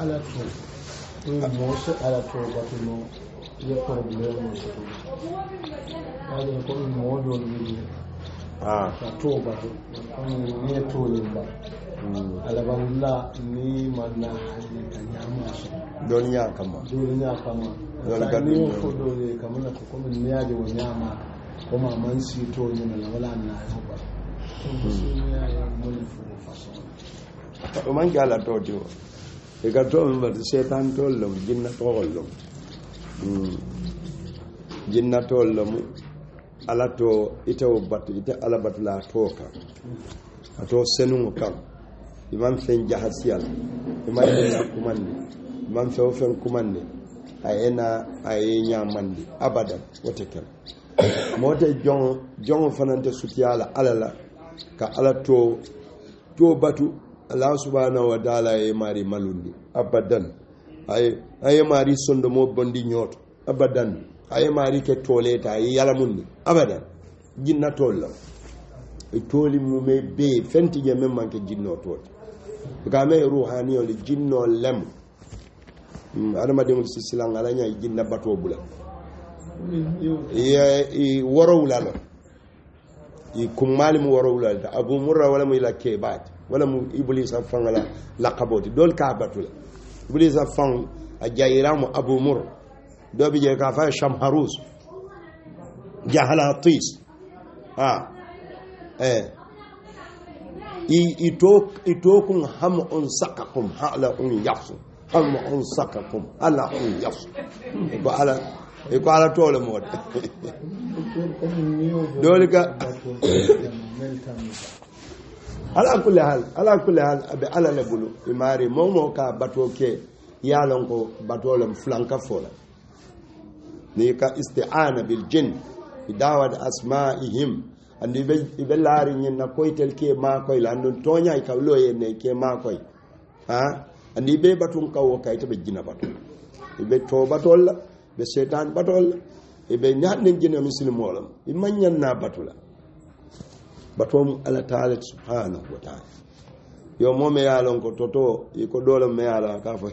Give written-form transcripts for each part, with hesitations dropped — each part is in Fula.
ala to moso ala to batuno ye problème to ala ko modo ni ka to batu ne to limba ala balla ni manna hali kanyama so duniya kama don ga ni ko dole kamar ko min ne yaje wanyama kuma man si to ni na wala na ya ba to sun ya mun fu faso o man gala to dio e ga to ba setan to lom jinna to lom jinna to lom ala to ite o batu ite ala batu la to ka ato senu kam imam fen jahasial imam na kumandi imam fe fen kumandi ayena ayenya mandi abadan wotekel mote jon fanante sutiyala alala ka ala to batu Allah subhanahu wa ta'ala e mari malundi abadan ay mari sondo mo bondi nyoto abadan ay mari ke toleta ay yala mundi abadan jinna tolla e toli mu me be fenti je men manke jinno to ga me ruhani o jinno lem adama de mo silang ala nya jinna bato bula i warawla la i kumali mu warawla ta abu murra wala mu ila kebat wala mu iblis afangala laqaboti dol ka batula iblis afang ajayramu abu mur do bi je ka fa shamharus jahala tis itokun hamun sakakum hala yafsu hamun sakakum ala yafsu ko ala tole mod dole ka ala kulli hal abi ala lebulu imari momo ka batoke yalon ko batolem flanka fola ni ka isti'ana bil jinn bidawat asma'ihim andi be laari nyen na koytel ke ma koy la andon tonya ka loye ne ke ma koy andi be batun kawo kay to be jina batu be to batol be setan batol be nyaadnen jina muslimu be manyan na batula batom ala ta'ala subhanahu wa ta'ala yo mome yalon ko toto ko dole me yala ka fa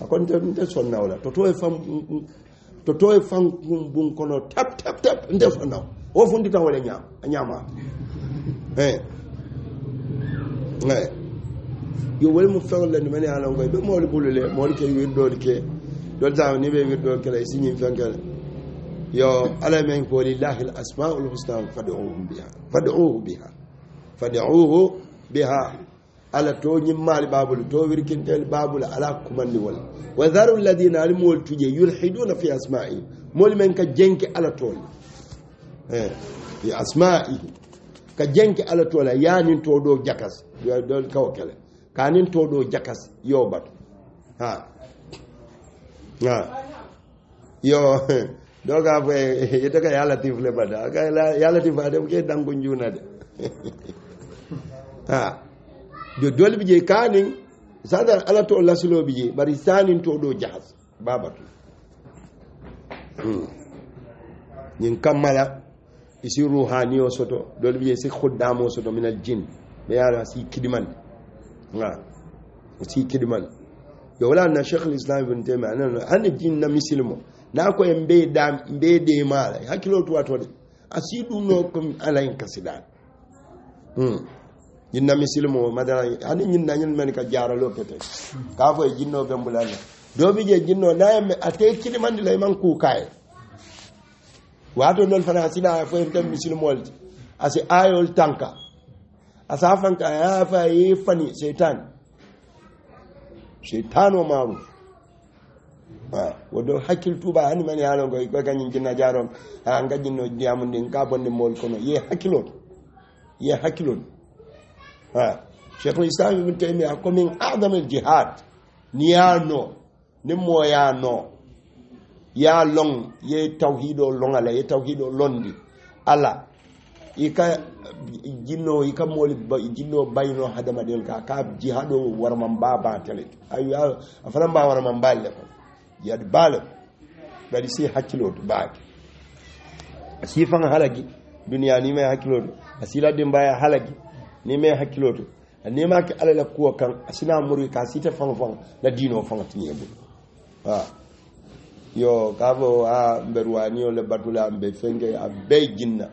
akon te sonna wala toto e fam bun kono tap nde sonna o fundi ta wala nyama yo wala mu fawol la men yalon ko be moli bulule moli ke wirdol ke dol ta ni be wirdol ke lay signi fankal yo ala men ko lillahi al asmaul husna fad'uhu biha ala to nyimmal babul to wirkintel babul ala kumandi wala wa dharu alladhina alimul tuje yulhiduna fi asma'i mol men ka jenki ala tol fi asma'i ka jenki ala tola yanin to do jakas yo dol kawkele kanin to do jakas yo bat yo doga fe yetaka ya latif le bada ka ya latif ade ke dango njuna de do dole bije kanin sadar ala to lasulo bije bari sanin to do jahas babatu nin kamala isi ruhani o soto dole bije si khuddamo soto min al jinn be yara si kidiman si kidiman yo wala na sheikh al islam ibn taymiyyah an jinna mislimo na ko mbe de mala hakilo to wato de asidu no ko alain kasidan jinna misilmo madara ani nyinna nyen men ka jaaralo pete ka fo jinno be mbulana do bi je jinno nayme ate kidi mandi lay man ku kay wato non fana sina fo dem misilmo asi ayol tanka asafan ka ya fa yi fani shaytan o maru wodo hakil tuba ani man yalo go ko ganyin jinna jarom nga jinno diamunde ka bonde mol kono ye hakilon Sheikh al-Islam ibn Taymiyyah ko min a'zam al-jihad niyano nimmo ya long ye tawhido long ala ye tawhido londi ala ika jinno ika moli jinno bayno hadama del ka jihado warman baba tele ayu afran ba warman balle ko yad bal bari si hakilo baaki asifan halagi duniya ni mai hakilo asila din baya halagi ni me hakkiloto ni ma ke ala la kuwa kan asina muri ka sita fang la dino fang tiyebu yo kabo a mberwani o le batula ambe fenge abe jinna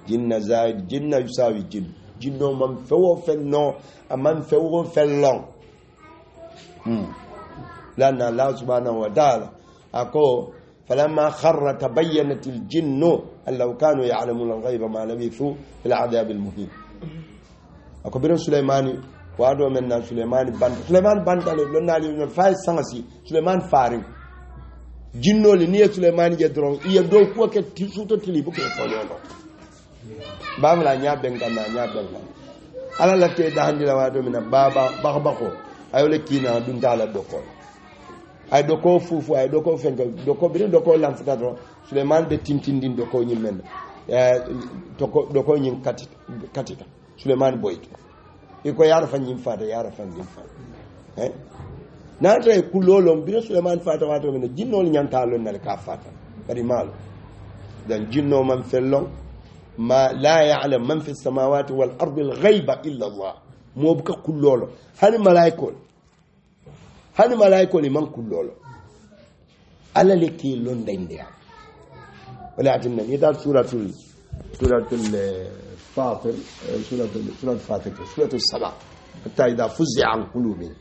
jinna zaid jinna yusawi jinno man fewo fel no amman fewo fel long lana Allah subhanahu wa ta'ala ako فلما خر تبينت الجن أن لو كانوا يعلمون الغيب ما لبثوا في العذاب المهين أكبر سليمان وادو من سليمان بند لنا لنا فاي سانسي سليمان فارغ جنو لني سليمان يدرون يدو كوك تسوتو تلي بوك فوليونو بام لا نيا بنغا ala la te dahandi la wado min baba bakhbako ayole kina dun dala doko ay doko fufu ay doko fenga doko bi doko lam futa do Suleiman be tintindin doko nyi men doko nyi katita Suleiman boyto iko yara fan nyi fata na tay kulolom bi Suleiman fata wato min jinno nyanta lon nal ka fata bari malo dan jinno man fellon ما لا يعلم من في السماوات والأرض الغيب إلا الله مو بك كلولو هل ملائكة لمن كلولو ألا لكي لندن دي ولكن إذا سورة الفاطر سورة السبع حتى إذا فزع عن قلوبهم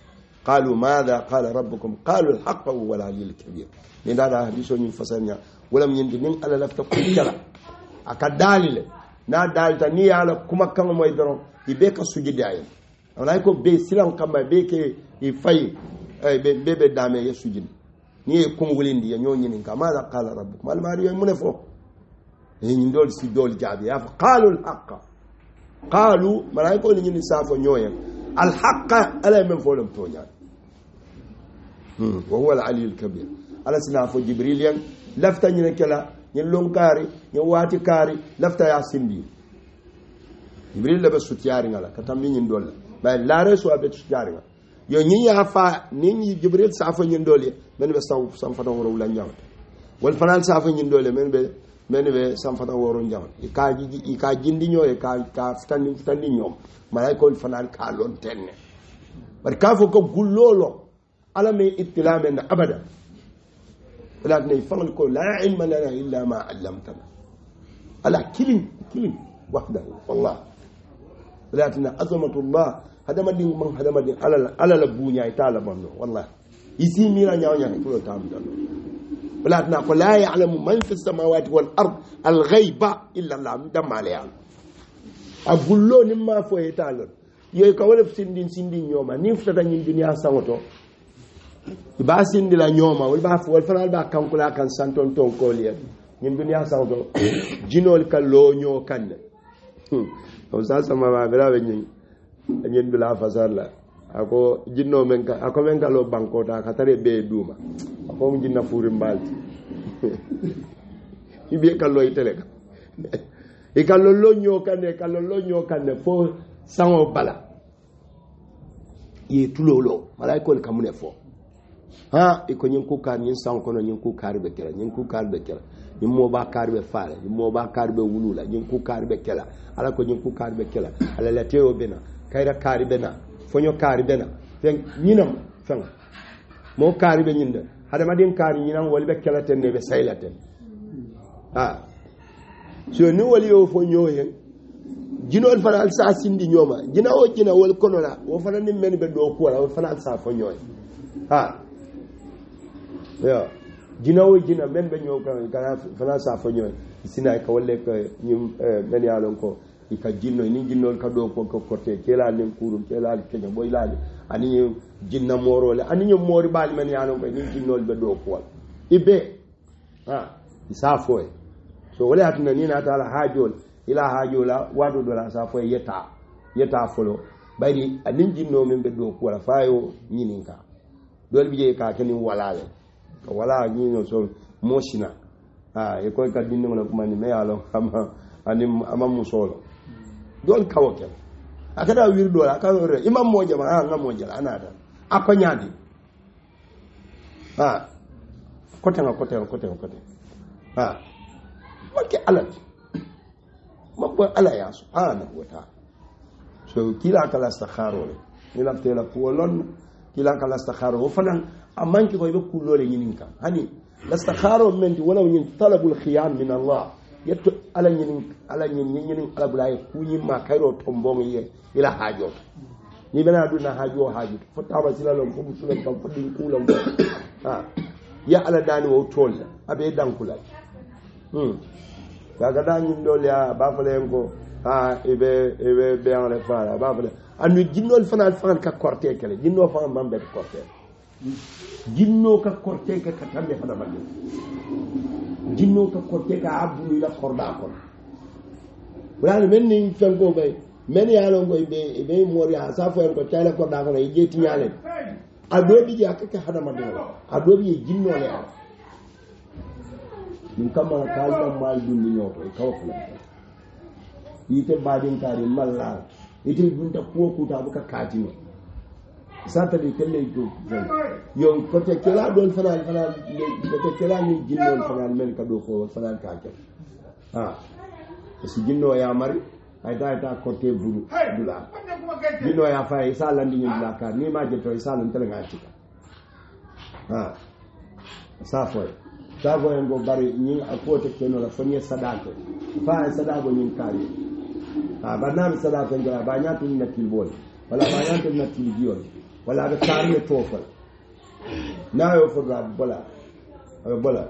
قالوا ماذا قال ربكم قالوا الحق هو العلي الكبير لذا حديث ينفسرنا ولم يندن ألا لفتكل كلا akadalile na dalta ni ala kuma kan moy doron ibe ka sujudi ay wala ko be silan kamba be ke i fay be dame ya sujudi ni kum wulindi ya nyoni ni kama la qala rabbukum al mariyo mun fo ni ndol si dol jabi ya fa qalu al haqq qalu malaiko ni safo nyoyen al haqq ala men fo lam tonya wa huwa al ali al kabir ala sinafo jibril yan lafta ni kala ñen long kaari ñen waati kaari lafta ya sindi jibril la be sutiari ngala katam ñin dolla bay laare so abe sutiari ngala yo ñi ya fa ni jibril sa fa ñin dolle men be sam fata woro la ñaw wal fanal sa fa ñin dolle men be sam fata woro ñaw i ka jindi ñoy ka fitandi ñom malaiko fanal ka lon tenne bar ka fo ko gullolo ala me ittilamen abada ولكن يفعل كل لا علم لنا إلا ما علمتنا على كلم وحده والله ولكن عظمة الله هذا ما دين من هذا ما دين على لبونيا يتعلم منه والله يسي ميرا نيا كل تام دانو ولكن لا يعلم من في السماوات والأرض الغيب إلا الله دم عليه أقول له نما فوي يتعلم يكوالف سندين يوما نفتح نين الدنيا سامتو ba sindi la nyoma wal ba fu wal fanal ba kankula kan santon ton koliya ñin duniya sawdo jinol ka lo ño kan o sa sama ba bela be ñin bila fasalla ako jinno men ka ako men ka lo banko ta ka tare be duma ako mu jinna furi mbalti ibe ka lo itele ka e ka lo ño kan fo sango bala ye tulolo malaiko ka mune fo ha iko nyin ku kar nyin san kono nyin ku kar be kala nyin mo ba kar be faale nyin mo ba kar be wulula nyin ku kar be kala ala ko nyin ku kar be kala ala la teo bena kayra kar bena fonyo kar bena fen nyinam fen mo kar be nyinde hada madin kar nyinam wal be kala ten be saylaten ha so ni wali yo fonyo yen jinol fanal sa sindi nyoma jina o jina wal kono la o fanal ni men be do ko la o fanal sa fonyo ha ya jinawo jina men be ñoo ka fana sa fa ñoy sina ka walle ka ñum men ya lon ko ika jinno ni jinnol ka do ko korte kela len kurum kela kenya boy laali ani jinna morole ani ñum mori bal men ya lon ko ni jinnol be do ko ibe ha isa foy so wala atuna ni na taala hajol ila hajola wado do la sa foy yeta folo bayri ani jinno men be do ko la fayo ñininka dol biye ka keni walale wala nyino so moshina e ko ka dinno na kuma ni me alo kama ani amamu solo dol kawoke akada wirdo la ka re imam moja ma nga moja anada akonyadi kote ha make alat mabbo ala ya subhanahu wa ta'ala so kila kala istikharo ni la tela ko lon kila kala istikharo fanan amanki ko be kulole nyinin kam hani istikharo menti wala nyin talabul khiyam min Allah yetto ala nyinin ala bulay kunyi ma kayro tombong ye ila hajo ni bena duna hajo fo taba silalom ko musulam kam fodin kulam ha ya ala dani wo tol abe dankula kaga dañin dol ya ba fa len ko ibe be en le fala ba fa anu jinnol fanal ka korte kele jinno fa mambe korte jinno ka korte ka tambe fana bagge jinno ka korte ka abdu la khorda ko wala men ni fango bay men ya lo ngoy be mori ha sa fo en ko tayla ko da ko e jeti nyale adobi ji akaka hada madina adobi jinno le min kama kalma mal dundi nyoto e kawfula ite badin kare malla ite dunta pokuta buka katino sata de kelle go yo ko te kala don fanal ko te kala ni jinno fanal men ka do ko fanal ka ke si jinno ya mari ay da ko te bulu dula jinno ya fa isa landi ni la ka ni ma je to isa lan tele ngati sa fo sabo en go bari ñing akote keno la fanye sadaka fa sadako ñing kali banam sadaka ngara ba ñatu ni nakil bol wala ba ñatu nakil diol wala ba tari tofal na yo fodra bola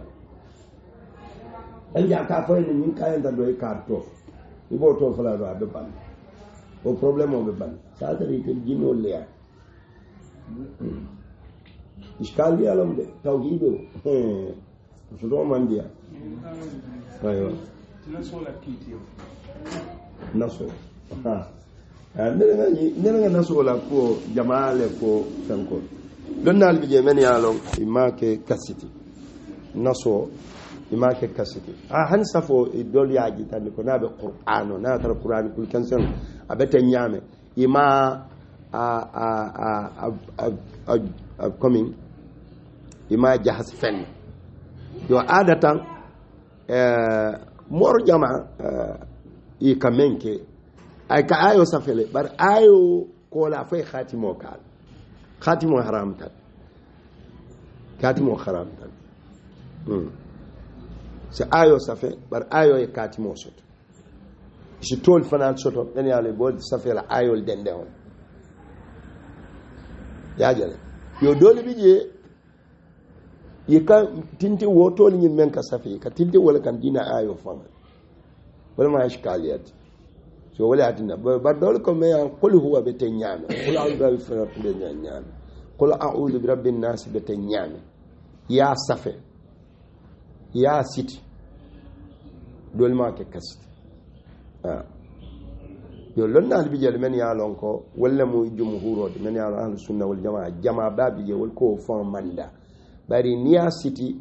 el ja ka fo ni ñing kayen da do e kar tof ibo tofala do be ban o problème o be ban sa tari ke jino le iskali alam de tawhido sudo mandia ayo naso la kiti naso nena naso la ko jamaale ko sanko donnal bi je men yalo imake kasiti naso imake kasiti han safo dol yaaji tan ko nabe qur'ano na tar qur'an kul kansan abete nyame ima coming ima jahas fen yo adatan mor jama i kamenke ay ka ayo safele bar ayo ko la fay khatimo kal khatimo haram tan se ayo safe bar ayo e khatimo soto si tol fanal soto en yale bod safela ayo dende on ya jale yo dole bije yika tinti woto ni men ka safi ka tinti wala kan dina ayo fama wala ma ishkaliyat so wala atina ba dol ko me qul huwa betanyana qul a'udhu bi rabbil falaq qul a'udhu bi rabbin nas betanyana ya safi ya siti dol ma ke kasti yo lonna bi jël men ya lon ko wala mu jumhuro men ya ahlus sunna wal jamaa babi je wal ko fon manda bari niya siti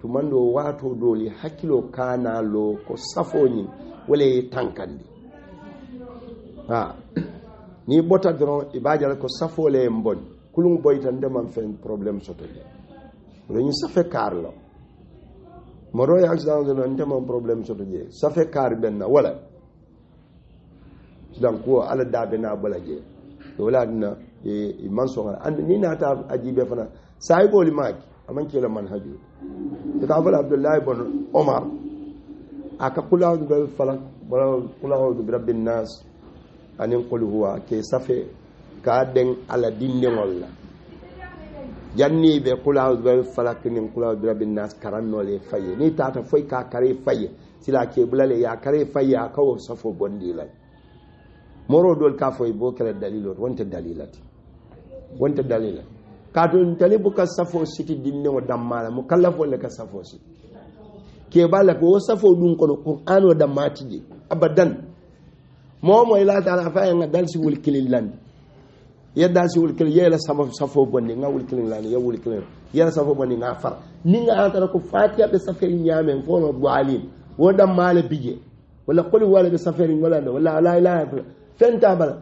tumando wato doli hakilo kana lo ko safoni wala tankandi ni bota dron ibajal ko safole mbon kulum boytan de man fen problème soto je ni safe karlo moro ya accident de non man problème soto je safe kar benna wala dan ko ala dabe na bala je wala dina e man so and ni nata ajibe fana sai boli maki aman kila manhaju ta abul abdullah ibn umar aka kula bil falak wala kula bi rabbin nas anin qul huwa ke safe ka den ala dinde wala janni be kula bil falak nin kula bi rabbin nas karanole faye ni tata foy ka kare faye sila ke bulale ya kare faye aka wo safo bondila moro dol ka foy bo kala dalilot wonta dalilati kato talibu ka safo siti dinne o dammala mo kallafo le ka safo siti ke bala ko safo dun kono qur'an o dammati je abadan momo ila taala fa nga dal si wul kilillan ya dal si wul kil yela safo bonni nga wul kilillan ya wul kilillan ya safo bonni nga far ni nga antara ko fatiha be safari nyame fono bu alim wo dammala bije wala qul wala be safari wala la ilaha illa fenta bala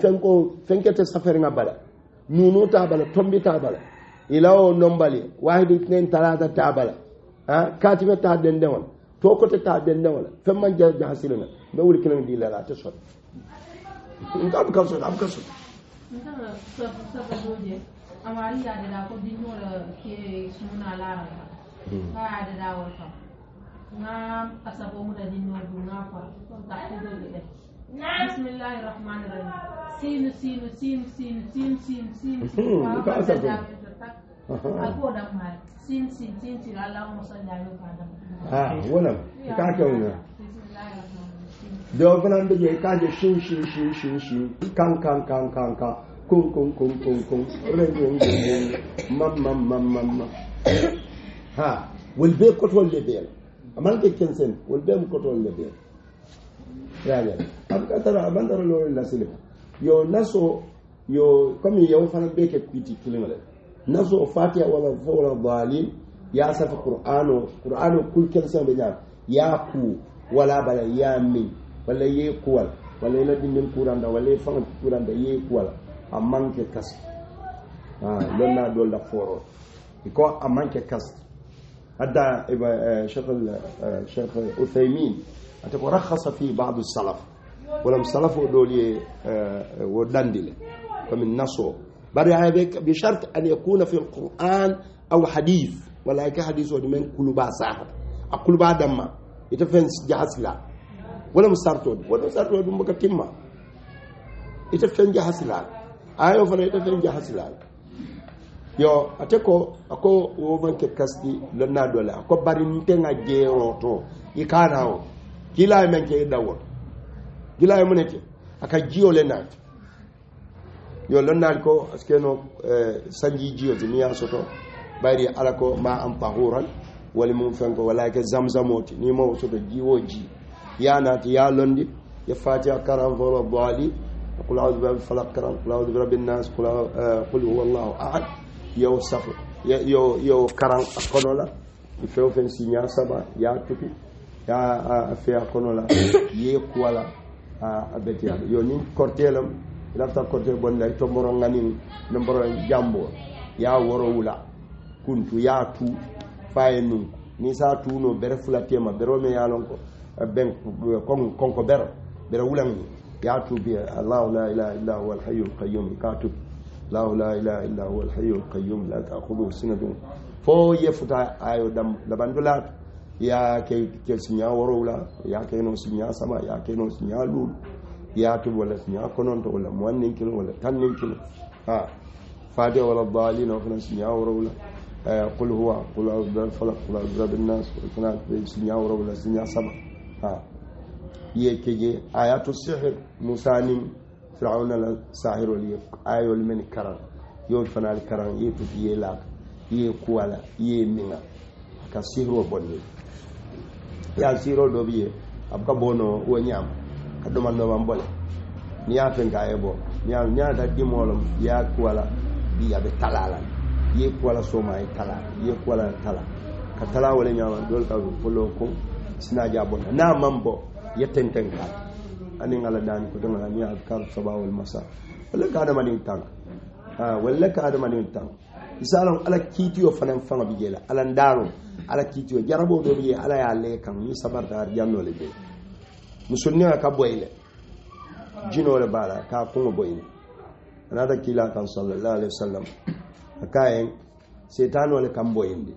fenko fenkete safari nga bala nunu tabala tombi tabala ilawo nombali wahidu tnen talata tabala katibe ta dende won to ko te ta den wala fam man jahasila na be wuri kilan di la ta so ngam ka so am ka so ngam sa doje amari ya da ko dinno ke suna lara ka da wata na asabo mu da dinno na fa ta ko doje bismillahir rahmanir rahim sin ka asabo ako da mai sin Allahumma salli ala wannan ka ka wannan do fanan da ka je shin kan kun mam ha wal be ko tol le be amal ke kensen wal be ko tol le be ya am ka tara bandaro lo la silima yo naso yo comme yo fanan be ke kwiti kilimale naso fatiha wala fawla dhalim ya safa qur'ano kul kensen be ya ku wala bala ya min wala ye kuwal wala ina dindin kuranda wala fanga kuranda ye kuwal amanke kas lonna do la foro iko amanke kas hada شيخ عثيمين رخص في بعض السلف ولم سلف دولي ودندل فمن نصو بري بشرط ان يكون في القران او حديث ولا كحديث من كل باسا اكل بعد ما يتفن جاسلا ولا مسارتود مبكا تيما يتفن جاسلا ayo fana ita fen jahasila yo ateko ako wo banke kasti lonna dole ako bari ntenga jero to ikanawo kila men ke dawo kila munete aka jiyo le nat yo lonna ko askeno sanji jiyo duniya soto bari alako ma am tahuran wala mun fanko wala ke zamzamoti ni mo soto jiwoji yana ti ya londi ya fatiha karam foro bali قل أعوذ برب الفلق قل أعوذ برب الناس قل هو الله أحد يو سفر يو كران أكونولا يفعل فين سينيا سبا يا تبي يا في أكونولا يكوالا أبتيا يو نين كورتيلم لفتا كورتيل بوندا يتومبرون غانين نمبرون جامبو يا ورولا كنتو يا تو فاينو نيسا تو نو برفلا تيما برومي يالونكو بن كونكو بر ولاني يعتو بها الله لا إله إلا هو الحي القيوم كاتب الله لا إله إلا هو الحي القيوم لا تأخذه سنة فو يفتا آيو دم لبندولات يا كي سنيا ورولا يا كي نو سنيا سما يا كي نو سنيا لول يا تب ولا سنيا كنون ولا موانين كيلو ولا تنين كيلو فاتح ولا الضالين وفنا سنيا ورولا قل هو قل أعوذ برب الفلق قل أعوذ برب الناس وفنا سنيا ورولا سنيا سما يكجي آيات السحر موسى فرعون الساحر ولي آية من كران يوم فنا الكران يتفي لا يكوالا يمينا كسحر وبني يا سحر دوبيه أبقى بونو ونيام كدوما نوام بوله نيافن كايبو نيا تدي مولم يا كوالا بيا بتلالا يكوالا سوما يتلا يكوالا تلا كتلا ولا نيام دول كابو فلوكم سناجا بونا نا مامبو yettenten ka ani ngala dani ko dama ni azkar sabah wal masa wala ka da mani tan wala ka da mani tan isalam ala kitiyo fanan fanga bigela ala ndaro ala kitiyo jarabo do biye ala ya le kan ni sabar da janno le be musunni ka boyle jino le bala ka ko boyle anada kila kan sallallahu alaihi wasallam akayen setan wala kan boyinde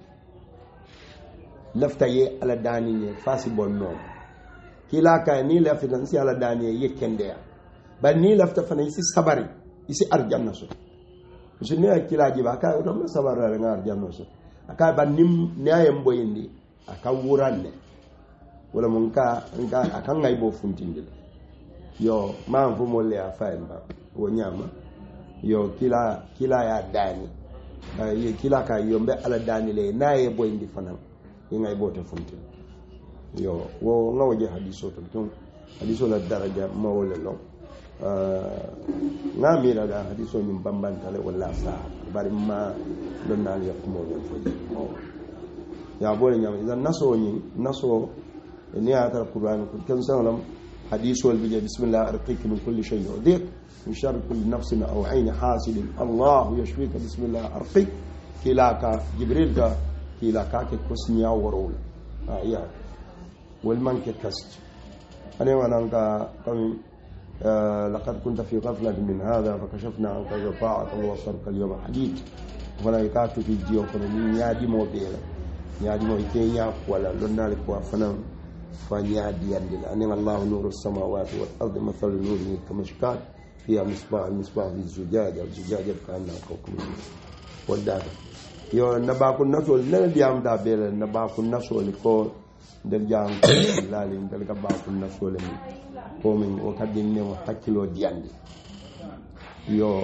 lafta ye ala dani ne fasi bonno kila ka ni lafta dan si ala dani yekende ya ban ni lafta fana isi sabari isi arjanna so musunni kila jiba ka do sabara ngar arjanna so aka ban nim nayem boyinde aka wuranne wala mun ka akan ngai bo funtinde yo ma fu mo le afaen ba wonyama yo kila ya dani ye kila ka yombe ala dani le naye boyindi fanan ngai bo te funtinde yo wo ngawaje hadiso to hadiso la daraja mawle lo ngamira da hadiso nyum bambantale wala sa bari ma don nal yakumo don fo ya bole nyam idan naso ni ata qur'an ko kan salam hadiso wal bi bismillah arqik min kulli shay yudik min shar kulli nafsin aw ayn hasid allah yashfika bismillah arqik kilaka jibril ka kilaka ke kusniya warul ya والمنك كست أنا وأنا كم لقد كنت في غفلة من هذا فكشفنا عنك غطاءك وبصرك اليوم حديد ولا يكاتو في جيو كنني يادي مو بيلا يادي مو يكيا ولا لنا لك وفنا فنيادي يندل أن الله نور السماوات والأرض مثل نوره كمشكات فيها المصباح في الزجاجة كأنها كوكب والدار yo nabakun nasol nana diam da bele nabakun nasol ko del jam lali del ka bakun nasol mi ko min o kadin ne mo hakkilo diande yo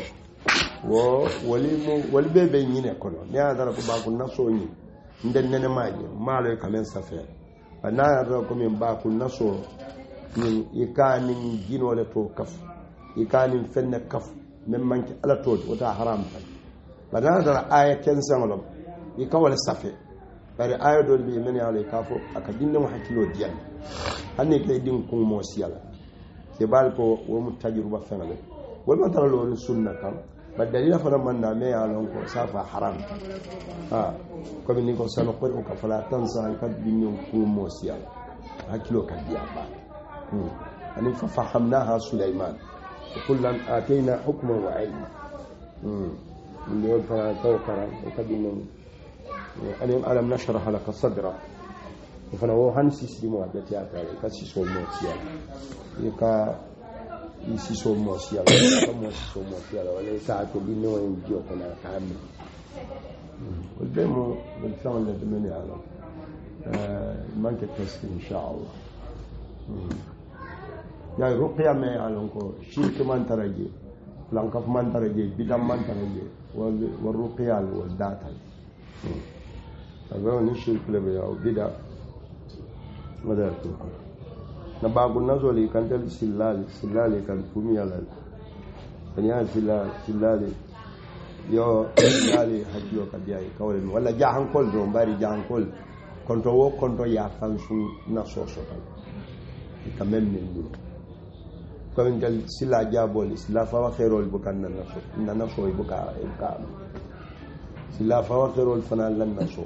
wali bebe nyine kono ne adara ko bakun nasol ni ndel nene maaje malo kamen safer ana adara ko min bakun nasol ni ikani ginole to kaf ikani fenne kaf men manki ala to wata haram tan badana da aya ken sangolom i kawale safe bari aya dol bi men yale kafo aka dinne mo hakilo diyan hanne kay din ko mo siyala ke bal ko wo mu tajruba fenale wal ma tara lo sunna kam ba dalila fana man na me yalon ko safa haram ko ni ko sano ko ka fala tansa ka dinne ko mo siyala hakilo ka diya ba ani fa fahamnaha sulaiman kullan atayna hukman wa ilma اللي فلا توكر وكدنا ألم نشرح لك صدرك فنو هنسي سيمو أبتيا كاري كسيسو موسيا يكا يسيسو موسيا كموسيسو موسيا ولا يساعد بينو ينجيو كنا كامل والبيمو بالفعل لدمني على مانك تسكي إن شاء الله يعني رقيا ما يعلمكو شيك من ترجي لانكف من ترجي بدم من ترجي والرقيال والداتل أقول نشيل كلبي أو بدا ماذا يقول نبأ نزولي كان تل سلالي كان فمي على فنيا سلالي يو سلالي حجيو كبيعي كولن ولا جاهن كل زوم باري جاهن كل كنتو يا فانسو نصوصو كمان من دون كمن قال سلا جابول سلا فوا خيرول بكان ننسو يبكى سلا فوا خيرول فنان لن نسو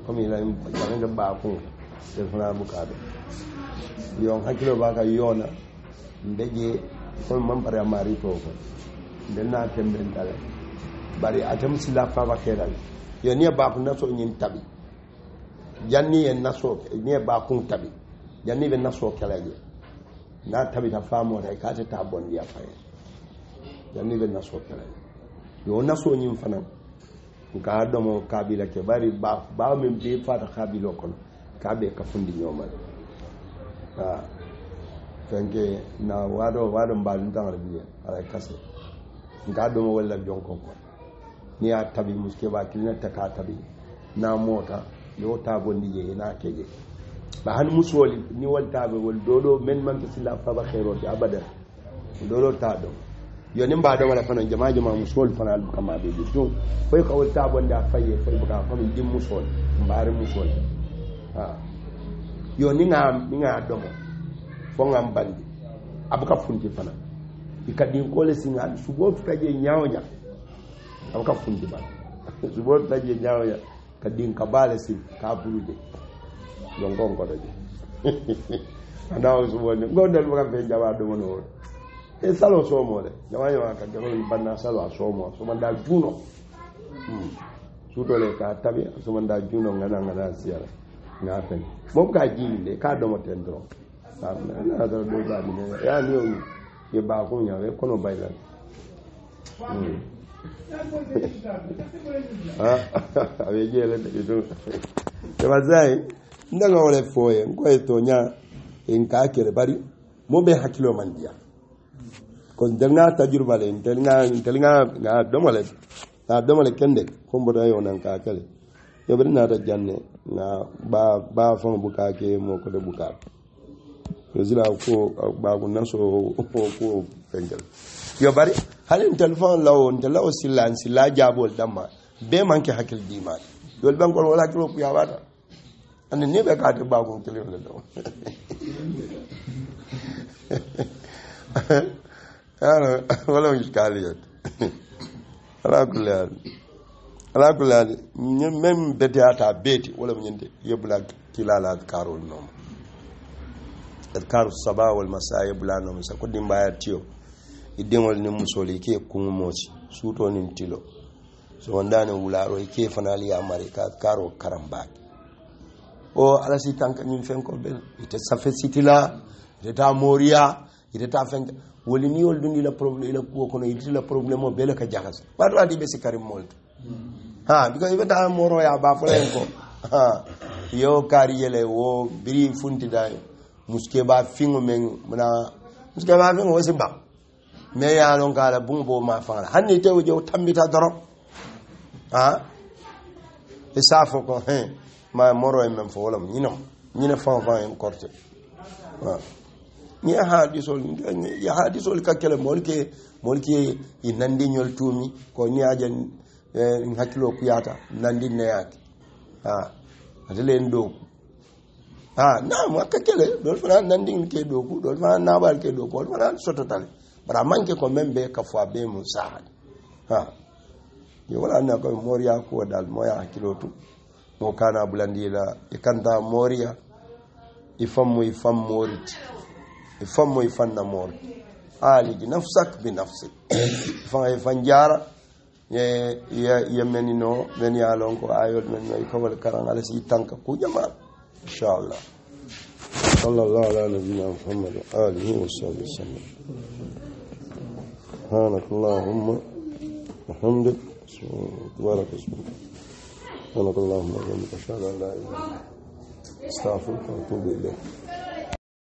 كم إلى كمان جباكون فنان بكى يوم هكذا بكى يونا بيجي كل من برا ماري توكل دنا تمرين تلا بري أتم سلا فوا خيرال يوني باكون نسو ينتبه جاني النسو يوني باكون تبي جاني بالنسو كلاجي na tabita famo da ka ta bon ya faye dan ni ben naso kala yo naso nyim fanan ka do mo kabila ke bari ba min be fata kabilo kon ka be ka fundi nyomal tanke na wado mbalun tan arabiya ala kase ka do mo wala jonko ko ni a tabi muske ba kilina ta ka tabi na mota yo ta bondi je na keje ba han musoli ni walta be wal dodo men man sila fa ba khairo ti abada dodo ta do yo nim ba do wala fana jama musol fana al kama be do koy ko walta bonda faye fay buka fa min dim musol mbare musol yo ni nga do mo fo ngam bandi abuka funti fana ikadi ko le singa subo taje nyaawnya abuka funti ba subo taje nyaawnya kadin kabale si ka bulude jongon ko daje anda usubone godal mo kambe jawa do mono e salo somo le jawa yo ka jawa banna salo somo so manda juno sutole ka tabi so manda juno ngana siara ngafen mo ka jinde ka do mo tendro na do ba ni ya ni o ye ba ko nya we kono bayla ave jele do te bazai ndanga wala foye ngoy to nya en ka kere bari mo be hakilo mandia ko denga tajurba le telinga ga domale kende ko mboda yo nan ka kale yo bari na ta janne na ba fon buka ke mo ko de buka rezila ko ba ko naso ko fengel yo bari halin telefon lawo sila jabol damma be manke hakil dimal dol bankol wala kilo ku ya wata ane ne be ka te ba ko telefon do ara wala miskaliyat ala kulal même bete ata beti wala nyinde yebula kilala karol nom adkaru sabah wal masa bulano misa ko dimbaya tiyo idengol ni musoli ke kungumoci suto nin tilo so wandane wularo ke fanali amerika karo karambaki o ala si tanka nyim fen ko bel ite safe sitila ite ta moria ite ta fen woli ni wol dundi la problème ila ko kono ite la problème o bel ka jaxas badu adi be sikarim molto ha because ibe ta moro ya ba fulen ko ha yo kari yele wo biri funti dai muske ba fingo men muna muske ba fingo wasi ba me ya lon kala bumbo ma fanga hanni tewo je tambita doro ha isafo ko ma moro en fo wala ñina fan en korte wa ni hadisol ka kele molke inandi ñol tumi ko ni ajen hakilo kuyata nandi neyak ha adele ndo ha na mo ka kele dol fana nandi ke do ku dol fana nabal ke do ko fana sototale bara manke ko membe ka fo be mu saad ha yo wala na ko moriya ko dal moya hakilo tu mo kana bulandila ikanta moria ifammu morit ifammu ifanna mor ali nafsak bi nafsik fa fanjara ya menino men ya lon ko ayol men no ko wal karan ala si tanka ku jama inshallah sallallahu ala nabiyina muhammad wa alihi wa sahbihi sallam subhanakallahumma wa hamdika subhanaka سبحانك اللهم وبحمدك اشهد ان لا اله الا انت استغفرك واتوب اليك